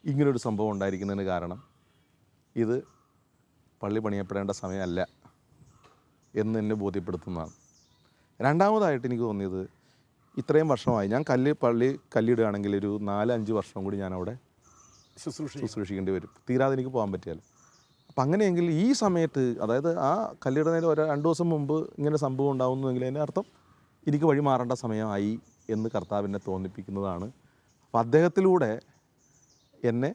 ഇങ്ങനൊരു സംഭവം ഉണ്ടായിരിക്കുന്നതിന് കാരണം ഇത് പള്ളി പണിയപ്പെടേണ്ട സമയമല്ല എന്ന് എന്നെ ബോധ്യപ്പെടുത്തുന്നതാണ്. രണ്ടാമതായിട്ട് എനിക്ക് തോന്നിയത്, ഇത്രയും വർഷമായി ഞാൻ പള്ളി കല്ലിടുകയാണെങ്കിൽ ഒരു 4-5 വർഷം കൂടി ഞാൻ അവിടെ ശുശ്രൂഷിക്കേണ്ടി വരും. തീരാതെ എനിക്ക് പോകാൻ പറ്റിയാൽ. അപ്പം അങ്ങനെയെങ്കിൽ ഈ സമയത്ത്, അതായത് ആ കല്ലിടുന്നതിന് 2 ദിവസം മുമ്പ് ഇങ്ങനെ സംഭവം ഉണ്ടാകുന്നുവെങ്കിൽ അതിൻ്റെ അർത്ഥം എനിക്ക് വഴി മാറേണ്ട സമയമായി എന്ന് കർത്താവിനെ തോന്നിപ്പിക്കുന്നതാണ്. അപ്പം അദ്ദേഹത്തിലൂടെ എന്നെ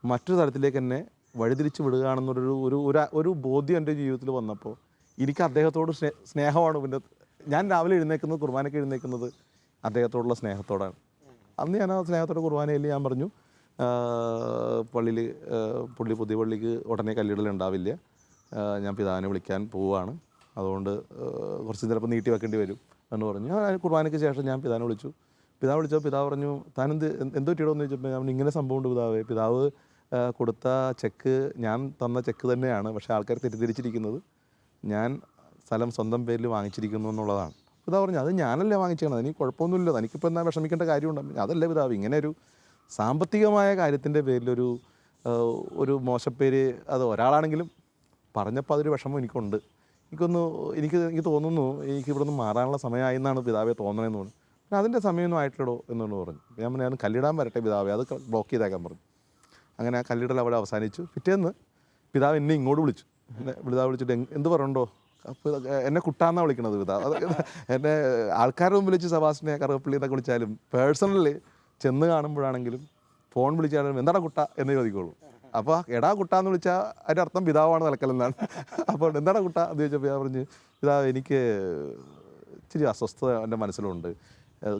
മറ്റൊരു തരത്തിലേക്ക് എന്നെ വഴിതിരിച്ച് വിടുകയാണെന്നൊരു ബോധ്യം എൻ്റെ ജീവിതത്തിൽ വന്നപ്പോൾ എനിക്ക് അദ്ദേഹത്തോട് സ്നേഹമാണ്. പിന്നെ ഞാൻ രാവിലെ എഴുന്നേക്കുന്നത്, കുർബാനയ്ക്ക് എഴുന്നേക്കുന്നത് അദ്ദേഹത്തോടുള്ള സ്നേഹത്തോടാണ്. അന്ന് ഞാൻ ആ സ്നേഹത്തോടെ കുർബാനയിൽ ഞാൻ പറഞ്ഞു, പുതിയ പള്ളിക്ക് ഉടനെ കല്ലിടലുണ്ടാവില്ല, ഞാൻ പിതാവിനെ വിളിക്കാൻ പോവുകയാണ്, അതുകൊണ്ട് കുറച്ച് ചിലപ്പോൾ നീട്ടി വെക്കേണ്ടി വരും എന്ന് പറഞ്ഞു. ഞാൻ കുർബാനയ്ക്ക് ശേഷം ഞാൻ പിതാവിനെ വിളിച്ചു. വിളിച്ചപ്പോൾ പിതാവ് പറഞ്ഞു, താനെന്ത് എന്തോ ചെയ്യണമെന്ന് ചോദിച്ചപ്പോൾ ഞാൻ ഇങ്ങനെ സംഭവമുണ്ട് പിതാവ് കൊടുത്ത ചെക്ക് ഞാൻ തന്ന ചെക്ക് തന്നെയാണ്, പക്ഷേ ആൾക്കാർ തെറ്റിദ്ധരിച്ചിരിക്കുന്നത് ഞാൻ സ്ഥലം സ്വന്തം പേരിൽ വാങ്ങിച്ചിരിക്കുന്നു എന്നുള്ളതാണ്. പിതാവ് പറഞ്ഞു, അത് ഞാനല്ലേ വാങ്ങിച്ചത്, എനിക്ക് കുഴപ്പമൊന്നുമില്ല, എനിക്കിപ്പോൾ എന്നാ വിഷമിക്കേണ്ട കാര്യമുണ്ട്. അതല്ലേ പിതാവ്, ഇങ്ങനെ ഒരു സാമ്പത്തികമായ കാര്യത്തിൻ്റെ പേരിലൊരു മോശപ്പേര് അത് ഒരാളാണെങ്കിലും പറഞ്ഞപ്പോൾ അതൊരു വിഷമം എനിക്കുണ്ട്. എനിക്ക് തോന്നുന്നു എനിക്ക് ഇവിടെ നിന്ന് മാറാനുള്ള സമയമായി എന്നാണ് പിതാവെ തോന്നണമെന്ന് പറഞ്ഞു. പിന്നെ അതിൻ്റെ സമയമൊന്നും ആയിട്ടില്ലടോ എന്നു പറഞ്ഞു. ഞാൻ കല്ലിടാൻ വരട്ടെ പിതാവെ, അത് ബ്ലോക്ക് ചെയ്തേക്കാൻ പറഞ്ഞു. അങ്ങനെ ആ കല്ലിടൽ അവിടെ അവസാനിച്ചു. പിറ്റേന്ന് പിതാവ് എന്നെ ഇങ്ങോട്ട് വിളിച്ചു. പിതാവ് വിളിച്ചിട്ട് എന്ത് പറയണ്ടോ, അപ്പോൾ എന്നെ കുട്ടാന്നാണ് വിളിക്കണത് പിതാവ്. എന്നെ ആൾക്കാരുടെ മുമ്പിൽ വെച്ച് സെബാസ്റ്റിനെ കറുകപ്പള്ളി എന്നൊക്കെ വിളിച്ചാലും പേഴ്സണലി ചെന്ന് കാണുമ്പോഴാണെങ്കിലും ഫോൺ വിളിച്ചാലും എന്താടാ കുട്ട എന്ന് ചോദിക്കുള്ളൂ. അപ്പോൾ എടാ കുട്ടാന്ന് വിളിച്ചാൽ അതിൻ്റെ അർത്ഥം പിതാവാണ് നിലക്കലെന്നാണ്. അപ്പോൾ എന്താടാ കുട്ട എന്ന് ചോദിച്ചപ്പോൾ പിതാവ് പറഞ്ഞ്, പിതാവ് എനിക്ക് ഇച്ചിരി അസ്വസ്ഥത എൻ്റെ മനസ്സിലുണ്ട്,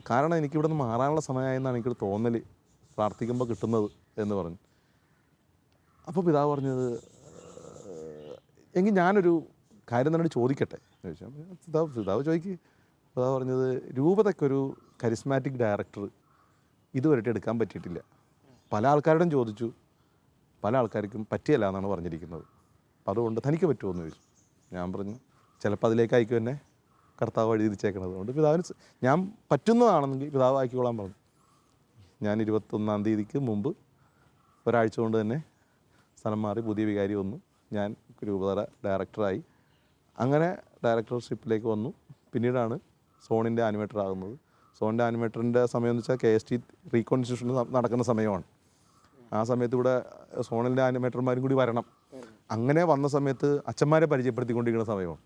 കാരണം എനിക്കിവിടെ നിന്ന് മാറാനുള്ള സമയമായെന്നാണ് എനിക്കൊരു തോന്നൽ പ്രാർത്ഥിക്കുമ്പോൾ കിട്ടുന്നത് എന്ന് പറഞ്ഞു. അപ്പോൾ പിതാവ് പറഞ്ഞത്, എങ്കിൽ ഞാനൊരു കാര്യം തന്നെ ചോദിക്കട്ടെ എന്ന് ചോദിച്ചാൽ പിതാവ് ചോദിക്കുക. പിതാവ് പറഞ്ഞത് രൂപതയ്ക്കൊരു കരിസ്മാറ്റിക് ഡയറക്ടർ ഇതുവരെയായിട്ട് എടുക്കാൻ പറ്റിയിട്ടില്ല. പല ആൾക്കാരോടും ചോദിച്ചു, പല ആൾക്കാർക്കും പറ്റിയല്ല എന്നാണ് പറഞ്ഞിരിക്കുന്നത്. അപ്പോൾ അതുകൊണ്ട് തനിക്ക് പറ്റുമോ എന്ന് ചോദിച്ചു. ഞാൻ പറഞ്ഞു ചിലപ്പോൾ അതിലേക്കായിരിക്കും എന്നെ കർത്താവ് വഴി തിരിച്ചേക്കണത്. അതുകൊണ്ട് പിതാവിന് ഞാൻ പറ്റുന്നതാണെന്നെങ്കിൽ പിതാവ് ആക്കിക്കോളാൻ പറഞ്ഞു. ഞാൻ 21-ാം തീയതിക്ക് മുമ്പ് ഒരാഴ്ച കൊണ്ട് തന്നെ സ്ഥലം മാറി പുതിയ വികാരി വന്നു. ഞാൻ രൂപതര ഡയറക്ടറായി. അങ്ങനെ ഡയറക്ടർഷിപ്പിലേക്ക് വന്നു. പിന്നീടാണ് സോണിൻ്റെ ആനിമേറ്റർ ആകുന്നത്. സോണിൻ്റെ ആനിമേറ്ററിൻ്റെ സമയം എന്ന് വെച്ചാൽ KST റീകോൺസ്റ്റിറ്റ്യൂഷൻ നടക്കുന്ന സമയമാണ്. ആ സമയത്ത് ഇവിടെ സോണിൻ്റെ ആനിമേറ്റർമാരും കൂടി വരണം. അങ്ങനെ വന്ന സമയത്ത് അച്ഛന്മാരെ പരിചയപ്പെടുത്തിക്കൊണ്ടിരിക്കുന്ന സമയമാണ്.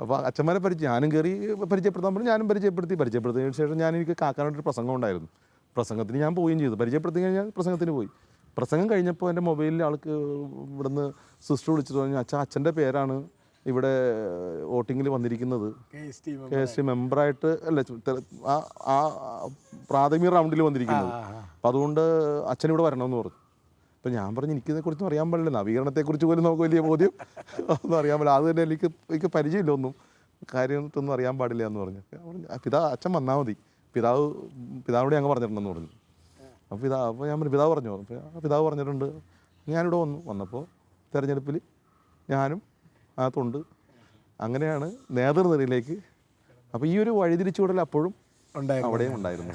അപ്പോൾ അച്ഛന്മാരെ ഞാനും കയറി പരിചയപ്പെടുത്താൻ പറഞ്ഞു. ഞാനും പരിചയപ്പെടുത്തിയതിന് ശേഷം എനിക്ക് കാക്കാനായിട്ടൊരു പ്രസംഗം ഉണ്ടായിരുന്നു. പ്രസംഗത്തിന് ഞാൻ പോവുകയും ചെയ്തു. പരിചയപ്പെടുത്തി കഴിഞ്ഞാൽ പ്രസംഗത്തിന് പോയി. പ്രസംഗം കഴിഞ്ഞപ്പോൾ എൻ്റെ മൊബൈലിൽ ആൾക്ക് ഇവിടുന്ന് സിസ്റ്റർ വിളിച്ചിട്ട് പറഞ്ഞു, അച്ഛൻ്റെ പേരാണ് ഇവിടെ വോട്ടിങ്ങിൽ വന്നിരിക്കുന്നത്. KST മെമ്പറായിട്ട് അല്ല, ആ പ്രാഥമിക റൗണ്ടിൽ വന്നിരിക്കുന്നത്. അപ്പം അതുകൊണ്ട് അച്ഛനിവിടെ വരണമെന്ന് പറഞ്ഞു. അപ്പം ഞാൻ പറഞ്ഞു എനിക്കിതിനെക്കുറിച്ചൊന്നും അറിയാൻ പാടില്ല, നവീകരണത്തെക്കുറിച്ച് പോലും നമുക്ക് വലിയ ബോധ്യം ഒന്നും അറിയാൻ പാടില്ല, അത് തന്നെ എനിക്ക് പരിചയമില്ല, ഒന്നും കാര്യത്തൊന്നും അറിയാൻ പാടില്ല എന്ന് പറഞ്ഞു. അച്ഛൻ വന്നാൽ മതി, പിതാവിനോട് ഞങ്ങൾ പറഞ്ഞിട്ടുണ്ടെന്ന് പറഞ്ഞു. അപ്പോൾ ഞാൻ പിതാവ് പറഞ്ഞു. പിതാവ് പറഞ്ഞിട്ടുണ്ട്. ഞാനിവിടെ വന്നപ്പോൾ തെരഞ്ഞെടുപ്പിൽ ഞാനും അകത്തുണ്ട്. അങ്ങനെയാണ് നേതൃനിരയിലേക്ക്. അപ്പോൾ ഈ ഒരു വഴിതിരിച്ചുവിടൽ അപ്പോഴും അവിടെയും ഉണ്ടായിരുന്നു.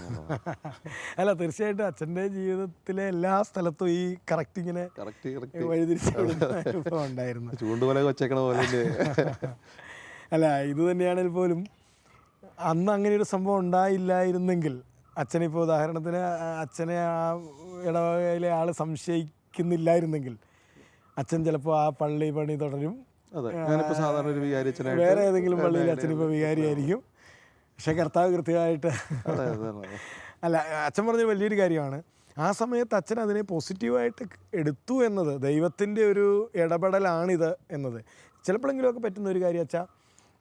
അല്ല, തീർച്ചയായിട്ടും അച്ഛൻ്റെ ജീവിതത്തിലെ എല്ലാ സ്ഥലത്തും ഈ കറക്റ്റ് ഇങ്ങനെ വഴിതിരിച്ചു ഉണ്ടായിരുന്നു. ചൂണ്ടുപോലെ വെച്ചേക്കണ പോലെ. അല്ല, ഇത് തന്നെയാണെങ്കിൽ പോലും അന്ന് അങ്ങനെ ഒരു സംഭവം ഉണ്ടായില്ലായിരുന്നെങ്കിൽ അച്ഛനിപ്പോൾ ഉദാഹരണത്തിന് അച്ഛനെ ആ ഇടവകയിലെ ആൾ സംശയിക്കുന്നില്ലായിരുന്നെങ്കിൽ അച്ഛൻ ചിലപ്പോൾ ആ പണി തുടരും. വേറെ ഏതെങ്കിലും പള്ളിയിൽ അച്ഛനിപ്പോൾ വികാരിയായിരിക്കും. പക്ഷേ കർത്താവ് കൃത്യമായിട്ട് അല്ല, അച്ഛൻ പറഞ്ഞ വലിയൊരു കാര്യമാണ്. ആ സമയത്ത് അച്ഛൻ അതിനെ പോസിറ്റീവായിട്ട് എടുത്തു എന്നത് ദൈവത്തിൻ്റെ ഒരു ഇടപെടലാണിത് എന്നത്. ചിലപ്പോഴെങ്കിലുമൊക്കെ പറ്റുന്ന ഒരു കാര്യം വെച്ചാൽ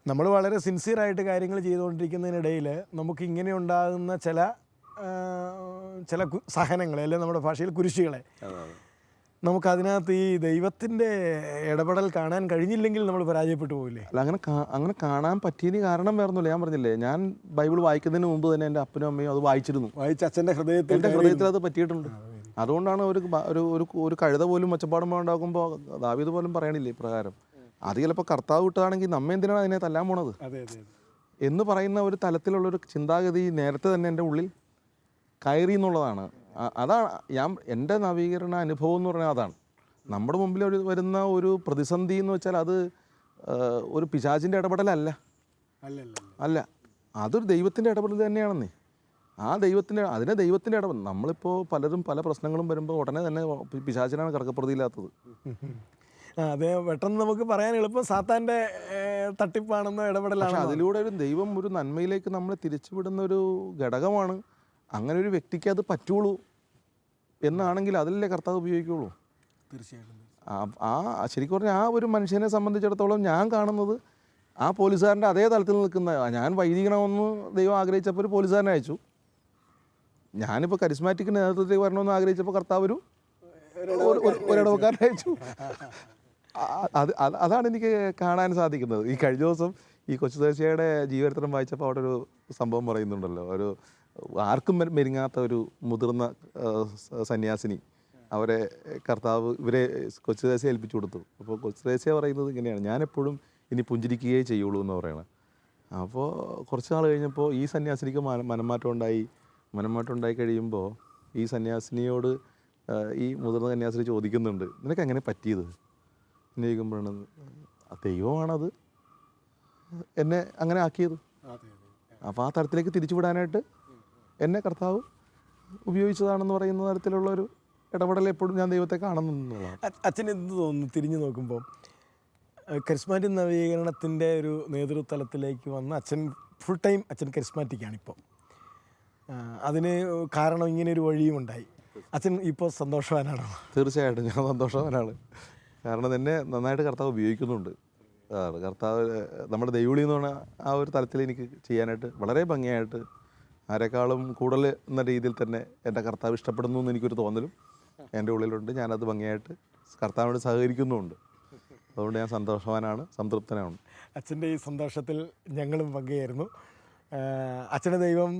നമ്മൾ വളരെ സിൻസിയറായിട്ട് കാര്യങ്ങൾ ചെയ്തുകൊണ്ടിരിക്കുന്നതിനിടയിൽ നമുക്ക് ഇങ്ങനെ ഉണ്ടാകുന്ന ചില സഹനങ്ങളെ, അല്ലെങ്കിൽ നമ്മുടെ ഭാഷയിൽ കുരിശുകളെ, നമുക്കതിനകത്ത് ഈ ദൈവത്തിൻ്റെ ഇടപെടൽ കാണാൻ കഴിഞ്ഞില്ലെങ്കിൽ നമ്മൾ പരാജയപ്പെട്ടു പോകില്ലേ? അല്ല, അങ്ങനെ കാണാൻ പറ്റിയതിന് കാരണം വേറൊന്നുമില്ല. ഞാൻ പറഞ്ഞില്ലേ, ഞാൻ ബൈബിൾ വായിക്കുന്നതിന് മുമ്പ് തന്നെ എൻ്റെ അപ്പനും അമ്മയും അത് വായിച്ചിരുന്നു. അച്ഛൻ്റെ ഹൃദയത്തിൽ അത് പറ്റിയിട്ടുണ്ട്. അതുകൊണ്ടാണ് ഒരു കഴുത പോലും ഒച്ചപ്പാടും ഉണ്ടാക്കുമ്പോൾ ദാവീദ് പോലും പറയണില്ലേ ഇപ്രകാരം, അത് ചിലപ്പോൾ കർത്താവ് വിട്ടതാണെങ്കിൽ നമ്മെ എന്തിനാണ് അതിനെ തല്ലാൻ പോണത് എന്ന് പറയുന്ന ഒരു തലത്തിലുള്ളൊരു ചിന്താഗതി നേരത്തെ തന്നെ എൻ്റെ ഉള്ളിൽ കയറി എന്നുള്ളതാണ്. അതാണ് എൻ്റെ നവീകരണ അനുഭവം എന്ന് പറഞ്ഞാൽ അതാണ്. നമ്മുടെ മുമ്പിൽ വരുന്ന ഒരു പ്രതിസന്ധി എന്ന് വെച്ചാൽ അത് ഒരു പിശാചിൻ്റെ ഇടപെടലല്ല, അതൊരു ദൈവത്തിൻ്റെ ഇടപെടൽ തന്നെയാണെന്നേ. ദൈവത്തിൻ്റെ ഇടപെടൽ. നമ്മളിപ്പോൾ പലരും പല പ്രശ്നങ്ങളും വരുമ്പോൾ ഉടനെ തന്നെ പിശാചിനാണ് കറക്കപ്രതിയില്ലാത്തത്. അതെ, പെട്ടെന്ന് നമുക്ക് പറയാൻ എളുപ്പം സാത്താൻ്റെ തട്ടിപ്പാണെന്നോ ഇടപെടലാണ്. പക്ഷെ അതിലൂടെ ഒരു ദൈവം ഒരു നന്മയിലേക്ക് നമ്മളെ തിരിച്ചുവിടുന്ന ഒരു ഘടകമാണ്. അങ്ങനെ ഒരു വ്യക്തിക്ക് അത് പറ്റുള്ളൂ എന്നാണെങ്കിൽ അതിലല്ലേ കർത്താവ് ഉപയോഗിക്കുള്ളൂ. തീർച്ചയായിട്ടും. ശരിക്കും പറഞ്ഞാൽ ആ ഒരു മനുഷ്യനെ സംബന്ധിച്ചിടത്തോളം ഞാൻ കാണുന്നത് ആ പോലീസുകാരൻ്റെ അതേ തലത്തിൽ നിൽക്കുന്ന, ഞാൻ വൈദികണമെന്ന് ദൈവം ആഗ്രഹിച്ചപ്പോൾ ഒരു പോലീസുകാരനെ അയച്ചു. ഞാനിപ്പോൾ കരിസ്മാറ്റിക് നേതൃത്വത്തിലേക്ക് വരണമെന്ന് ആഗ്രഹിച്ചപ്പോൾ കർത്താവ് ഒരു ഇടവക്കാരനെ അയച്ചു. അതാണ് എനിക്ക് കാണാൻ സാധിക്കുന്നത്. ഈ കഴിഞ്ഞ ദിവസം ഈ കൊച്ചുദേശിയുടെ ജീവചരിത്രം വായിച്ചപ്പോൾ അവിടെ ഒരു സംഭവം പറയുന്നുണ്ടല്ലോ, ആർക്കും മെരുങ്ങാത്ത ഒരു മുതിർന്ന സന്യാസിനി, അവരെ കർത്താവ് ഇവരെ കൊച്ചുദേശിയെ ഏൽപ്പിച്ചു കൊടുത്തു. അപ്പോൾ കൊച്ചുദേശിയ പറയുന്നത് ഇങ്ങനെയാണ്, ഞാനെപ്പോഴും ഇനി പുഞ്ചിരിക്കുകയേ ചെയ്യുള്ളൂ എന്ന് പറയണം. അപ്പോൾ കുറച്ച് നാൾ കഴിഞ്ഞപ്പോൾ ഈ സന്യാസിനിക്ക് മനംമാറ്റം ഉണ്ടായി കഴിയുമ്പോൾ ഈ സന്യാസിനിയോട് ഈ മുതിർന്ന സന്യാസിനി ചോദിക്കുന്നുണ്ട്, നിനക്ക് എങ്ങനെ പറ്റിയത് എന്ന് ചോദിക്കുമ്പോഴാണ് ദൈവമാണത് എന്നെ അങ്ങനെ ആക്കിയത്. അപ്പോൾ ആ തരത്തിലേക്ക് തിരിച്ചുവിടാനായിട്ട് എന്നെ കർത്താവ് ഉപയോഗിച്ചതാണെന്ന് പറയുന്ന തരത്തിലുള്ളൊരു ഇടപെടൽ എപ്പോഴും ഞാൻ ദൈവത്തെ കാണുന്നുള്ളതാണ്. അച്ഛൻ എന്ത് തോന്നുന്നു തിരിഞ്ഞു നോക്കുമ്പോൾ കരിസ്മാറ്റിക് നവീകരണത്തിൻ്റെ ഒരു നേതൃതലത്തിലേക്ക് വന്ന് അച്ഛൻ ഫുൾ ടൈം അച്ഛൻ കരിസ്മാറ്റിക്കാണിപ്പോൾ. അതിന് കാരണം ഇങ്ങനെയൊരു വഴിയും ഉണ്ടായി. അച്ഛൻ ഇപ്പോൾ സന്തോഷവാനാണോ? തീർച്ചയായിട്ടും ഞാൻ സന്തോഷവാനാണ്. കാരണം എന്നെ നന്നായിട്ട് കർത്താവ് ഉപയോഗിക്കുന്നുണ്ട്. കർത്താവ് നമ്മുടെ ദൈവവിളി എന്ന് പറഞ്ഞാൽ ആ ഒരു തലത്തിൽ എനിക്ക് ചെയ്യാനായിട്ട് വളരെ ഭംഗിയായിട്ട്, ആരെക്കാളും കൂടുതൽ എന്ന രീതിയിൽ തന്നെ എൻ്റെ കർത്താവ് ഇഷ്ടപ്പെടുന്നു എന്ന് എനിക്കൊരു തോന്നലും എൻ്റെ ഉള്ളിലുണ്ട്. ഞാനത് ഭംഗിയായിട്ട് കർത്താവിനോട് സഹകരിക്കുന്നുമുണ്ട്. അതുകൊണ്ട് ഞാൻ സന്തോഷവാനാണ്, സംതൃപ്തനാണ്. അച്ഛൻ്റെ ഈ സന്തോഷത്തിൽ ഞങ്ങളും പങ്കുചേരുന്നു. അച്ഛനെ ദൈവം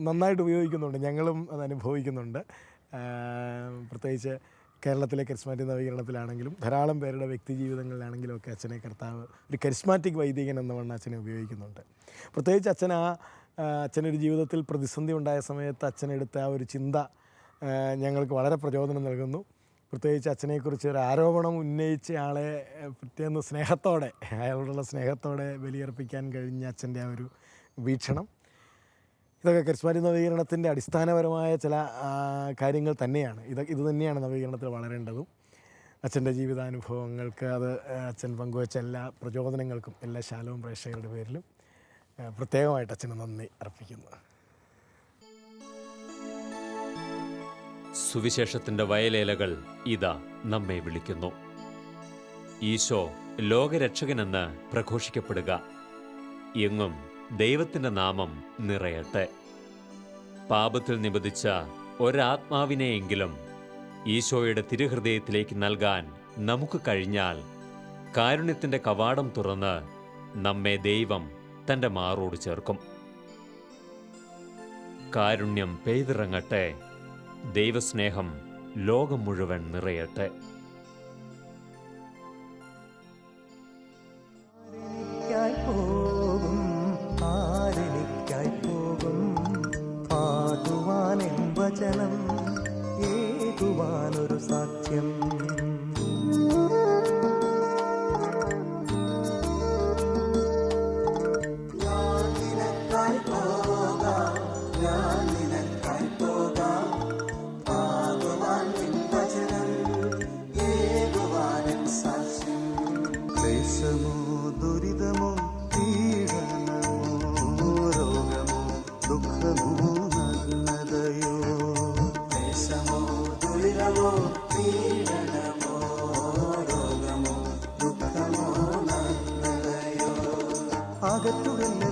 നന്നായിട്ട് ഉപയോഗിക്കുന്നുണ്ട്, ഞങ്ങളും അത് അനുഭവിക്കുന്നുണ്ട്. പ്രത്യേകിച്ച് കേരളത്തിലെ കരിസ്മാറ്റിക് നവീകരണത്തിലാണെങ്കിലും ധാരാളം പേരുടെ വ്യക്തി ജീവിതങ്ങളിലാണെങ്കിലും ഒക്കെ അച്ഛനെ കർത്താവ് ഒരു കരിസ്മാറ്റിക് വൈദികൻ എന്ന വണ്ണം അച്ഛനെ ഉപയോഗിക്കുന്നുണ്ട്. പ്രത്യേകിച്ച് അച്ഛനൊരു ജീവിതത്തിൽ പ്രതിസന്ധി ഉണ്ടായ സമയത്ത് അച്ഛനെടുത്ത ആ ഒരു ചിന്ത ഞങ്ങൾക്ക് വളരെ പ്രചോദനം നൽകുന്നു. പ്രത്യേകിച്ച് അച്ഛനെക്കുറിച്ച് ഒരു ആരോപണം ഉന്നയിച്ച ആളെ പിറ്റേന്ന് സ്നേഹത്തോടെ, അയാളോടുള്ള സ്നേഹത്തോടെ ബലിയർപ്പിക്കാൻ കഴിഞ്ഞ അച്ഛൻ്റെ ആ ഒരു വീക്ഷണം, ഇതൊക്കെ കരിസ്മാറ്റിക് നവീകരണത്തിൻ്റെ അടിസ്ഥാനപരമായ ചില കാര്യങ്ങൾ തന്നെയാണ്. ഇത് തന്നെയാണ് നവീകരണത്തിൽ വളരേണ്ടതും. അച്ഛൻ്റെ ജീവിതാനുഭവങ്ങൾക്ക് അത് അച്ഛൻ പങ്കുവച്ച എല്ലാ പ്രചോദനങ്ങൾക്കും എല്ലാ ശാലോം പ്രേക്ഷകരുടെ പേരിലും പ്രത്യേകമായിട്ട് അച്ഛന് നന്ദി അർപ്പിക്കുന്നു. സുവിശേഷത്തിൻ്റെ വയലേലകൾ ഇതാ നമ്മെ വിളിക്കുന്നു. ഈശോ ലോകരക്ഷകനെന്ന് പ്രഘോഷിക്കപ്പെടുക. എങ്ങും ദൈവത്തിൻ്റെ നാമം നിറയട്ടെ. പാപത്തിൽ നിബന്ധിച്ച ഒരാത്മാവിനെയെങ്കിലും ഈശോയുടെ തിരുഹൃദയത്തിലേക്ക് നൽകാൻ നമുക്ക് കഴിഞ്ഞാൽ കാരുണ്യത്തിൻ്റെ കവാടം തുറന്ന് നമ്മെ ദൈവം തൻ്റെ മാറോട് ചേർക്കും. കാരുണ്യം പെയ്തിറങ്ങട്ടെ. ദൈവസ്നേഹം ലോകം മുഴുവൻ നിറയട്ടെ. വചനം ഏകുവാനൊരു സാക്ഷ്യം. ക്ലേശമോ ദുരിതമോ പീഡനമോ രോഗമോ ദുഃഖമോ നഗ്നതയോ, ക്ലേശമോ ദുരിതമോ പീഡനമോ രോഗമോ ദുഃഖമോ നഗ്നതയോ, അകറ്റുകല്ല